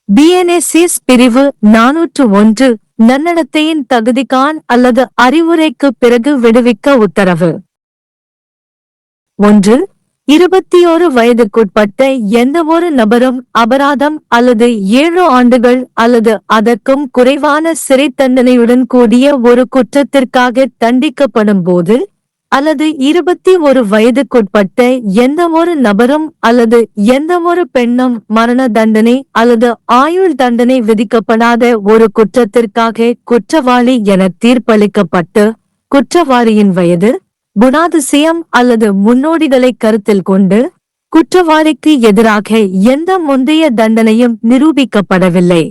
BNSS பிரிவு 401 நன்னடத்தையின் தகுதிகாண் அல்லது அறிவுரைக்கு பிறகு விடுவிக்க உத்தரவு. 1. 21 வயதுக்குட்பட்ட எந்தவொரு நபரும் அபராதம் அல்லது 7 ஆண்டுகள் அல்லது அதற்கும் குறைவான சிறை தண்டனையுடன் கூடிய ஒரு குற்றத்திற்காக தண்டிக்கப்படும் போது, அல்லது 21 வயதுக்குட்பட்ட எந்தவொரு நபரும் அல்லது எந்தவொரு பெண்ணும் மரண தண்டனை அல்லது ஆயுள் தண்டனை விதிக்கப்படாத ஒரு குற்றத்திற்காக குற்றவாளி என தீர்ப்பளிக்கப்பட்டு, குற்றவாளியின் வயது, குணாதிசயம் அல்லது முன்னோடிகளை கருத்தில் கொண்டு குற்றவாளிக்கு எதிராக எந்த முந்தைய தண்டனையும் நிரூபிக்கப்படவில்லை.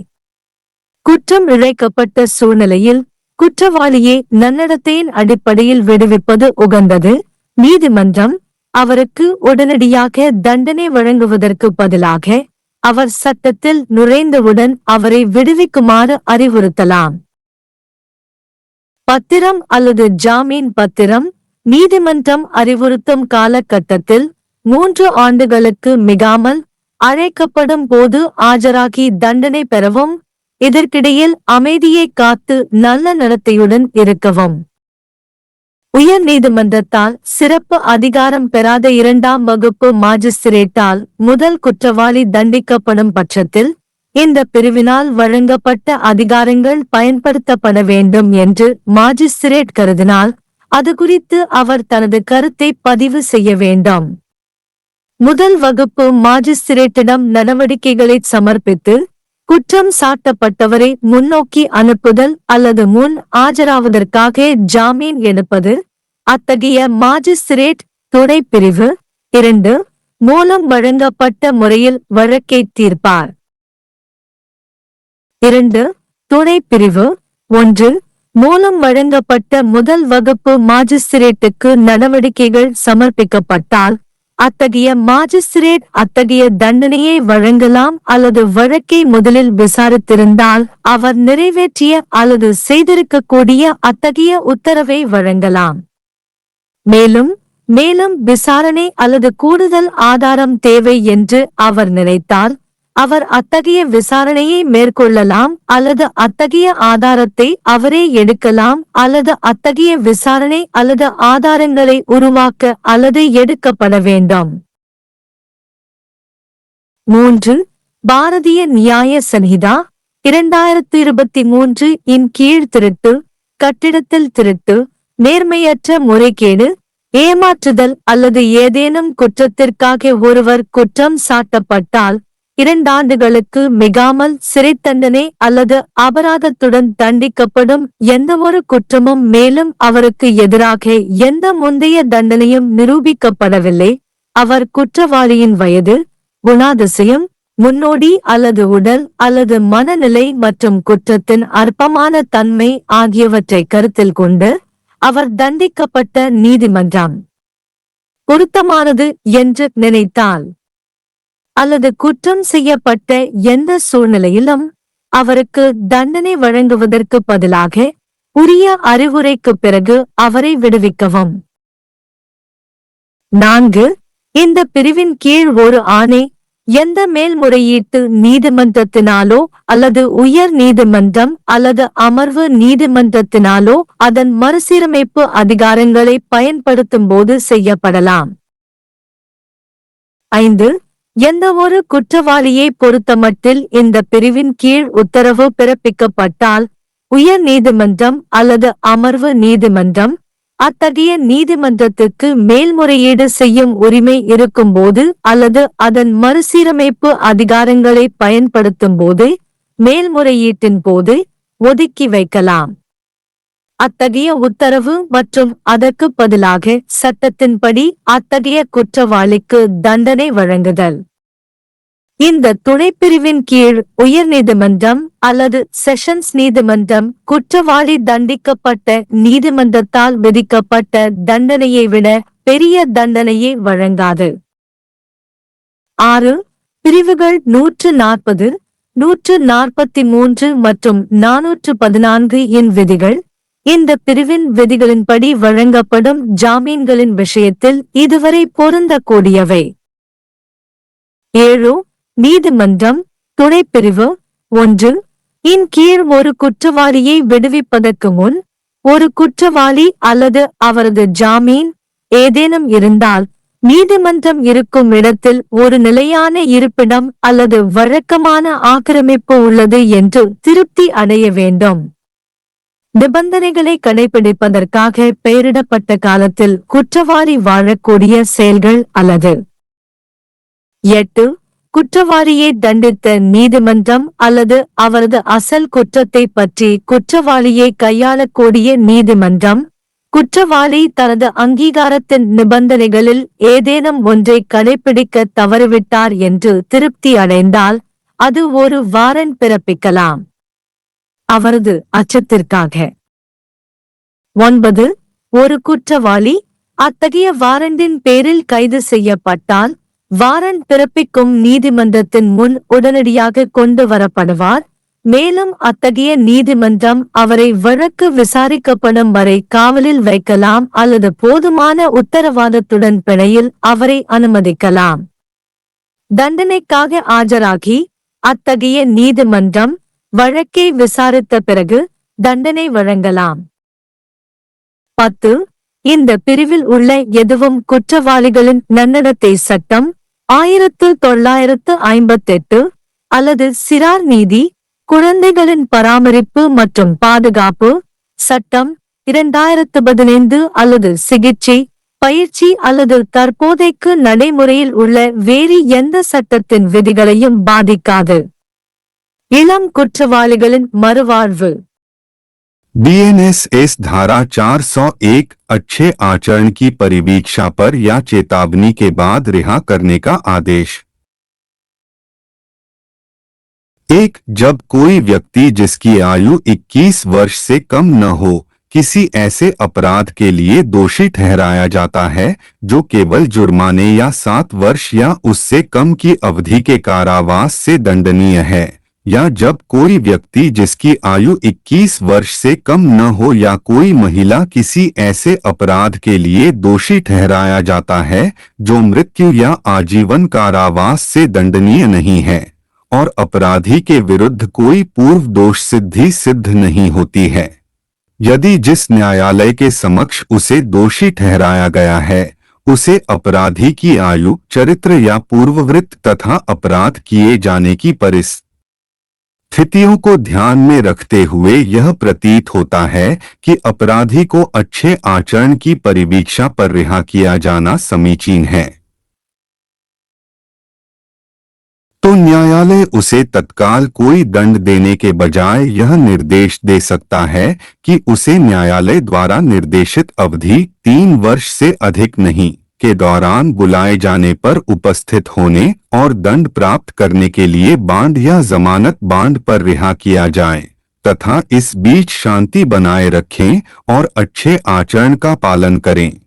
குற்றம் இழைக்கப்பட்ட சூழ்நிலையில் குற்றவாளியை நன்னடத்தையின் அடிப்படையில் விடுவிப்பது உகந்தது. நீதிமன்றம் அவருக்கு உடனடியாக தண்டனை வழங்குவதற்கு பதிலாக அவர் சட்டத்தில் நுழைந்தவுடன் அவரை விடுவிக்குமாறு அறிவுறுத்தலாம். பத்திரம் அல்லது ஜாமீன் பத்திரம் நீதிமன்றம் அறிவுறுத்தும் காலகட்டத்தில் 3 ஆண்டுகளுக்கு மிகாமல் அழைக்கப்படும் போது ஆஜராகி தண்டனை பெறவும், இதற்கிடையில் அமைதியை காத்து நல்ல நடத்தையுடன் இருக்கவும். உயர் நீதிமன்றத்தால் சிறப்பு அதிகாரம் பெறாத 2ஆம் வகுப்பு மாஜிஸ்திரேட்டால் முதல் குற்றவாளி தண்டிக்கப்படும் பட்சத்தில் இந்த பிரிவினால் வழங்கப்பட்ட அதிகாரங்கள் பயன்படுத்தப்பட வேண்டும் என்று மாஜிஸ்திரேட் கருதினால் அது குறித்து அவர் தனது கருத்தை பதிவு செய்ய வேண்டும். முதல் வகுப்பு மாஜிஸ்திரேட்டிடம் நடவடிக்கைகளை சமர்ப்பித்து குற்றம் சாட்டப்பட்டவரை முன்னோக்கி அனுப்புதல் அல்லது முன் ஆஜராவதற்காக ஜாமீன் எடுப்பது அத்தகைய மாஜிஸ்திரேட் துணை பிரிவு 2 மூலம் வழங்கப்பட்ட முறையில் வழக்கை தீர்ப்பார். 2. துணை பிரிவு 1 மூலம் வழங்கப்பட்ட முதல் வகுப்பு மாஜிஸ்திரேட்டுக்கு நடவடிக்கைகள் சமர்ப்பிக்கப்பட்டால் அத்தகைய மாஜிஸ்திரேட் அத்தகைய தண்டனையை வழங்கலாம் அல்லது வழக்கை முதலில் விசாரித்திருந்தால் அவர் நிறைவேற்றிய அல்லது செய்திருக்கக்கூடிய அத்தகைய உத்தரவை வழங்கலாம். மேலும் விசாரணை அல்லது கூடுதல் ஆதாரம் தேவை என்று அவர் நினைத்தால் அவர் அத்தகைய விசாரணையை மேற்கொள்ளலாம் அல்லது அத்தகைய ஆதாரத்தை அவரே எடுக்கலாம் அல்லது அத்தகைய விசாரணை அல்லது ஆதாரங்களை உருவாக்க அல்லது எடுக்கப்பட வேண்டும். 3. பாரதிய நியாய சன்ஹிதா 2023 இன் கீழ் திருட்டு, கட்டிடத்தில் திருட்டு, நேர்மையற்ற முறைகேடு, ஏமாற்றுதல் அல்லது ஏதேனும் குற்றத்திற்காக ஒருவர் குற்றம் சாட்டப்பட்டால் 2 ஆண்டுகளுக்கு மிகாமல் சிறை தண்டனை அல்லது அபராதத்துடன் தண்டிக்கப்படும் எந்தவொரு குற்றமும் மேலும் அவருக்கு எதிராக எந்த முந்தைய தண்டனையும் நிரூபிக்கப்படவில்லை, அவர் குற்றவாளியின் வயது, குணாதிசயம், முன்னோடி அல்லது உடல் அல்லது மனநிலை மற்றும் குற்றத்தின் அற்பமான தன்மை ஆகியவற்றை கருத்தில் கொண்டு அவர் தண்டிக்கப்பட்ட நீதிமன்றம் பொருத்தமானது என்று நினைத்தால் அல்லது குற்றம் செய்யப்பட்ட எந்த சூழ்நிலையிலும் அவருக்கு தண்டனை வழங்குவதற்கு பதிலாக உரிய அறிவுரைக்கு பிறகு அவரை விடுவிக்கவும். 4. இந்த பிரிவின் கீழ் ஒரு ஆணை எந்த மேல்முறையீட்டு நீதிமன்றத்தினாலோ அல்லது உயர் நீதிமன்றம் அல்லது அமர்வு நீதிமன்றத்தினாலோ அதன் மறுசீரமைப்பு அதிகாரங்களை பயன்படுத்தும் போது செய்யப்படலாம். 5. எந்தவொரு குற்றவாளியை பொறுத்தமட்டில் இந்த பிரிவின் கீழ் உத்தரவு பிறப்பிக்கப்பட்டால் உயர் நீதிமன்றம் அல்லது அமர்வு நீதிமன்றம் அத்தகைய நீதிமன்றத்திற்கு மேல்முறையீடு செய்யும் உரிமை இருக்கும்போது அல்லது அதன் மறுசீரமைப்பு அதிகாரங்களை பயன்படுத்தும் போது மேல்முறையீட்டின் போது ஒதுக்கி வைக்கலாம். அத்தகைய உத்தரவு மற்றும் அதற்கு பதிலாக சட்டத்தின்படி அத்தகைய குற்றவாளிக்கு தண்டனை வழங்குதல். இந்த துணைப்பிரிவின் கீழ் உயர்நீதிமன்றம் அல்லது செஷன்ஸ் நீதிமன்றம் குற்றவாளி தண்டிக்கப்பட்ட நீதிமன்றத்தால் விதிக்கப்பட்ட தண்டனையை விட பெரிய தண்டனையை வழங்காது. 6. பிரிவுகள் 140, 143 மற்றும் 414 இன் விதிகள் இந்த பிரிவின் விதிகளின்படி வழங்கப்படும் ஜாமீன்களின் விஷயத்தில் இதுவரை பொருந்தக்கூடியவை. 7. நீதிமன்றம் துணைப்பிரிவு ஒன்று, இன் கீழ் ஒரு குற்றவாளியை விடுவிப்பதற்கு முன் ஒரு குற்றவாளி அல்லது அவரது ஜாமீன் ஏதேனும் இருந்தால் நீதிமன்றம் இருக்கும் இடத்தில் ஒரு நிலையான இருப்பிடம் அல்லது வழக்கமான ஆக்கிரமிப்பு உள்ளது என்று திருப்தி அடைய வேண்டும். நிபந்தனைகளை கடைபிடிப்பதற்காக பெயரிடப்பட்ட காலத்தில் குற்றவாளி வாழக்கூடிய செயல்கள் அல்லது 8. குற்றவாளியை தண்டித்த நீதிமன்றம் அல்லது அவரது அசல் குற்றத்தை பற்றி குற்றவாளியை கையாளக்கூடிய நீதிமன்றம் குற்றவாளி தனது அங்கீகாரத்தின் நிபந்தனைகளில் ஏதேனும் ஒன்றை கடைபிடிக்க தவறிவிட்டார் என்று திருப்தி அடைந்தால் அது ஒரு வாரண்ட் பிறப்பிக்கலாம். அவரது அச்சத்திற்காக. 9. ஒரு குற்றவாளி அத்தகைய வாரண்டின் பேரில் கைது செய்யப்பட்டால் வாரண்ட் பிறப்பிக்கும் நீதிமன்றத்தின் முன் உடனடியாக கொண்டு வரப்படுவார். மேலும் அத்தகைய நீதிமன்றம் அவரை வழக்கு விசாரிக்கப்படும் வரை காவலில் வைக்கலாம் அல்லது போதுமான உத்தரவாதத்துடன் பிணையில் அவரை அனுமதிக்கலாம். தண்டனைக்காக ஆஜராகி அத்தகைய நீதிமன்றம் வழக்கை விசாரித்த பிறகு தண்டனை வழங்கலாம். 10. இந்த பிரிவில் உள்ள எதுவும் குற்றவாளிகளின் நன்னடத்தை சட்டம் 1958 அல்லது சிறார் நீதி, குழந்தைகளின் பராமரிப்பு மற்றும் பாதுகாப்பு சட்டம் 2015 அல்லது சிகிச்சை, பயிற்சி அல்லது தற்போதைக்கு நடைமுறையில் உள்ள வேறு எந்த சட்டத்தின் விதிகளையும் பாதிக்காது. இளம் குற்றவாளிகளின் மறுவாழ்வு. बीएनएस धारा 401 अच्छे आचरण की परिवीक्षा पर या चेतावनी के बाद रिहा करने का आदेश। 1. जब कोई व्यक्ति जिसकी आयु 21 वर्ष से कम न हो किसी ऐसे अपराध के लिए दोषी ठहराया जाता है जो केवल जुर्माने या 7 वर्ष या उससे कम की अवधि के कारावास से दंडनीय है, या जब कोई व्यक्ति जिसकी आयु 21 वर्ष से कम न हो या कोई महिला किसी ऐसे अपराध के लिए दोषी ठहराया जाता है जो मृत्यु या आजीवन कारावास से दंडनीय नहीं है और अपराधी के विरुद्ध कोई पूर्व दोष सिद्धि सिद्ध नहीं होती है। यदि जिस न्यायालय के समक्ष उसे दोषी ठहराया गया है उसे अपराधी की आयु, चरित्र या पूर्ववृत्त तथा अपराध किए जाने की स्थितियों को ध्यान में रखते हुए यह प्रतीत होता है कि अपराधी को अच्छे आचरण की परिवीक्षा पर रिहा किया जाना समीचीन है, तो न्यायालय उसे तत्काल कोई दंड देने के बजाय यह निर्देश दे सकता है कि उसे न्यायालय द्वारा निर्देशित अवधि 3 वर्ष से अधिक नहीं के दौरान बुलाए जाने पर उपस्थित होने और दंड प्राप्त करने के लिए बांड या जमानत बांड पर रिहा किया जाए तथा इस बीच शांति बनाए रखें और अच्छे आचरण का पालन करें,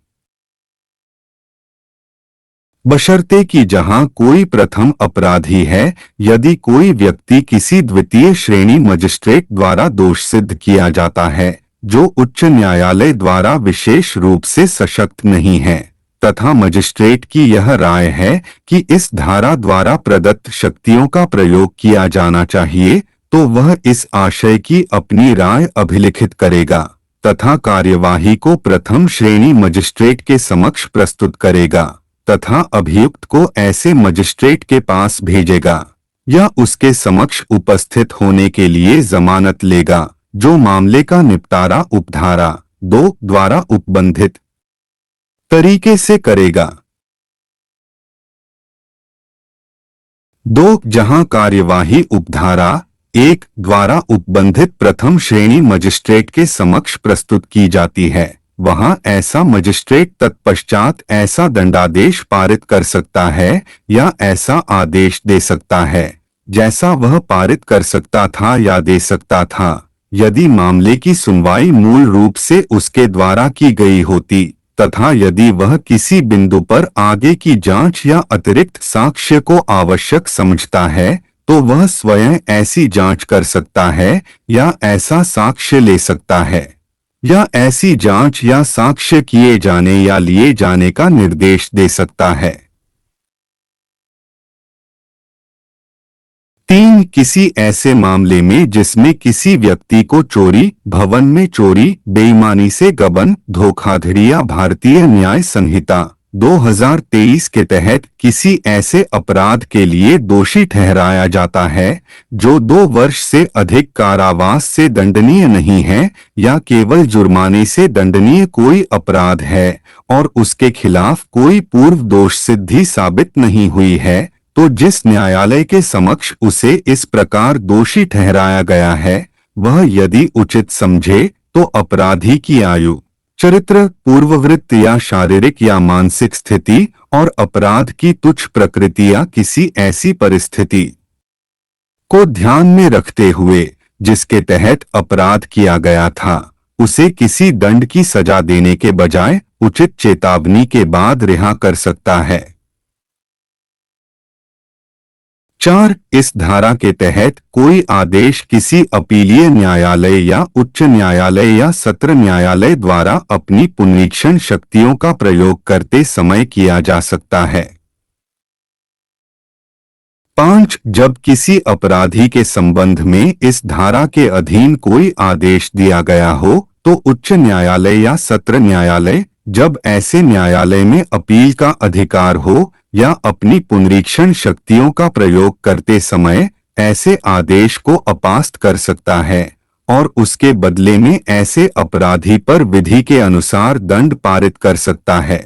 बशर्ते कि जहां कोई प्रथम अपराधी है, यदि कोई व्यक्ति किसी द्वितीय श्रेणी मजिस्ट्रेट द्वारा दोष सिद्ध किया जाता है जो उच्च न्यायालय द्वारा विशेष रूप से सशक्त नहीं है तथा मजिस्ट्रेट की यह राय है कि इस धारा द्वारा प्रदत्त शक्तियों का प्रयोग किया जाना चाहिए, तो वह इस आशय की अपनी राय अभिलिखित करेगा तथा कार्यवाही को प्रथम श्रेणी मजिस्ट्रेट के समक्ष प्रस्तुत करेगा तथा अभियुक्त को ऐसे मजिस्ट्रेट के पास भेजेगा या उसके समक्ष उपस्थित होने के लिए जमानत लेगा जो मामले का निपटारा उपधारा 2 द्वारा उपबंधित तरीके से करेगा। 2. जहां कार्यवाही उपधारा 1 द्वारा उपबंधित प्रथम श्रेणी मजिस्ट्रेट के समक्ष प्रस्तुत की जाती है, वहां ऐसा मजिस्ट्रेट तत्पश्चात ऐसा दंडादेश पारित कर सकता है या ऐसा आदेश दे सकता है जैसा वह पारित कर सकता था या दे सकता था यदि मामले की सुनवाई मूल रूप से उसके द्वारा की गई होती तथा यदि वह किसी बिंदु पर आगे की जांच या अतिरिक्त साक्ष्य को आवश्यक समझता है तो वह स्वयं ऐसी जांच कर सकता है या ऐसा साक्ष्य ले सकता है या ऐसी जांच या साक्ष्य किए जाने या लिए जाने का निर्देश दे सकता है। 3. किसी ऐसे मामले में जिसमें किसी व्यक्ति को चोरी, भवन में चोरी, बेईमानी से गबन, धोखाधड़ी या भारतीय न्याय संहिता 2023 के तहत किसी ऐसे अपराध के लिए दोषी ठहराया जाता है जो 2 वर्ष से अधिक कारावास से दंडनीय नहीं है या केवल जुर्माने से दंडनीय कोई अपराध है और उसके खिलाफ कोई पूर्व दोष सिद्धि साबित नहीं हुई है, तो जिस न्यायालय के समक्ष उसे इस प्रकार दोषी ठहराया गया है वह यदि उचित समझे तो अपराधी की आयु, चरित्र, पूर्ववृत्त या शारीरिक या मानसिक स्थिति और अपराध की तुच्छ प्रकृति या किसी ऐसी परिस्थिति को ध्यान में रखते हुए जिसके तहत अपराध किया गया था, उसे किसी दंड की सजा देने के बजाय उचित चेतावनी के बाद रिहा कर सकता है। 4. इस धारा के तहत कोई आदेश किसी अपीलीय न्यायालय या उच्च न्यायालय या सत्र न्यायालय द्वारा अपनी पुनरीक्षण शक्तियों का प्रयोग करते समय किया जा सकता है। 5. जब किसी अपराधी के संबंध में इस धारा के अधीन कोई आदेश दिया गया हो तो उच्च न्यायालय या सत्र न्यायालय, जब ऐसे न्यायालय में अपील का अधिकार हो या अपनी पुनरीक्षण शक्तियों का प्रयोग करते समय ऐसे आदेश को अपास्त कर सकता है और उसके बदले में ऐसे अपराधी पर विधि के अनुसार दंड पारित कर सकता है।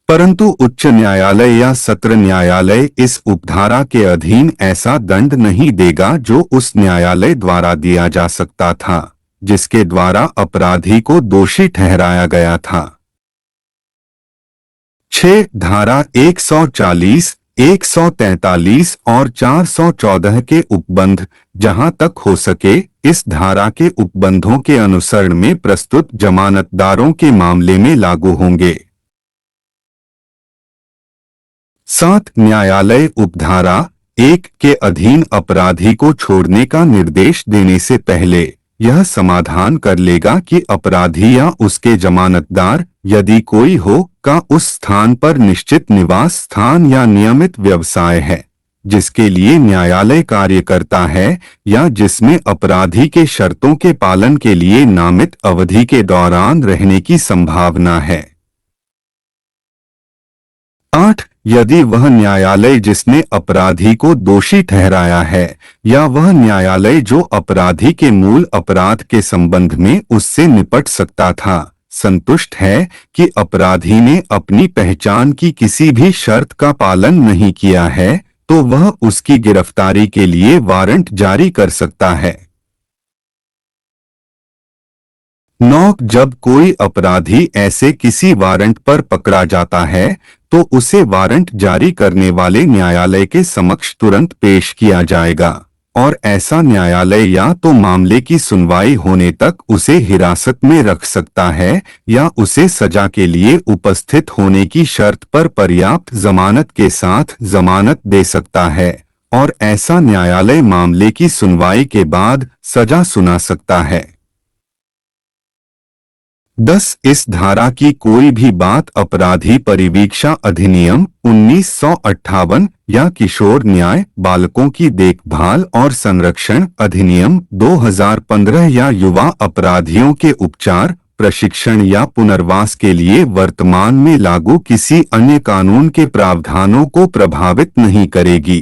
परंतु उच्च न्यायालय या सत्र न्यायालय इस उपधारा के अधीन ऐसा दंड नहीं देगा जो उस न्यायालय द्वारा दिया जा सकता था जिसके द्वारा अपराधी को दोषी ठहराया गया था। 6. धारा 140, 143 और 414 के उपबंध जहां तक हो सके इस धारा के उपबंधों के अनुसरण में प्रस्तुत जमानतदारों के मामले में लागू होंगे। 7. न्यायालय उपधारा 1 के अधीन अपराधी को छोड़ने का निर्देश देने से पहले यह समाधान कर लेगा कि अपराधी या उसके जमानतदार, यदि कोई हो, का उस स्थान पर निश्चित निवास स्थान या नियमित व्यवसाय है जिसके लिए न्यायालय कार्य करता है या जिसमें अपराधी के शर्तों के पालन के लिए नामित अवधि के दौरान रहने की संभावना है। 8. यदि वह न्यायालय जिसने अपराधी को दोषी ठहराया है या वह न्यायालय जो अपराधी के मूल अपराध के संबंध में उससे निपट सकता था संतुष्ट है कि अपराधी ने अपनी पहचान की किसी भी शर्त का पालन नहीं किया है, तो वह उसकी गिरफ्तारी के लिए वारंट जारी कर सकता है। 9. जब कोई अपराधी ऐसे किसी वारंट पर पकड़ा जाता है तो उसे वारंट जारी करने वाले न्यायालय के समक्ष तुरंत पेश किया जाएगा और ऐसा न्यायालय या तो मामले की सुनवाई होने तक उसे हिरासत में रख सकता है या उसे सजा के लिए उपस्थित होने की शर्त पर पर्याप्त जमानत के साथ जमानत दे सकता है और ऐसा न्यायालय मामले की सुनवाई के बाद सजा सुना सकता है। 10. इस धारा की कोई भी बात अपराधी परिवीक्षा अधिनियम 1958 या किशोर न्याय, बालकों की देखभाल और संरक्षण अधिनियम 2015 या युवा अपराधियों के उपचार, प्रशिक्षण या पुनर्वास के लिए वर्तमान में लागू किसी अन्य कानून के प्रावधानों को प्रभावित नहीं करेगी।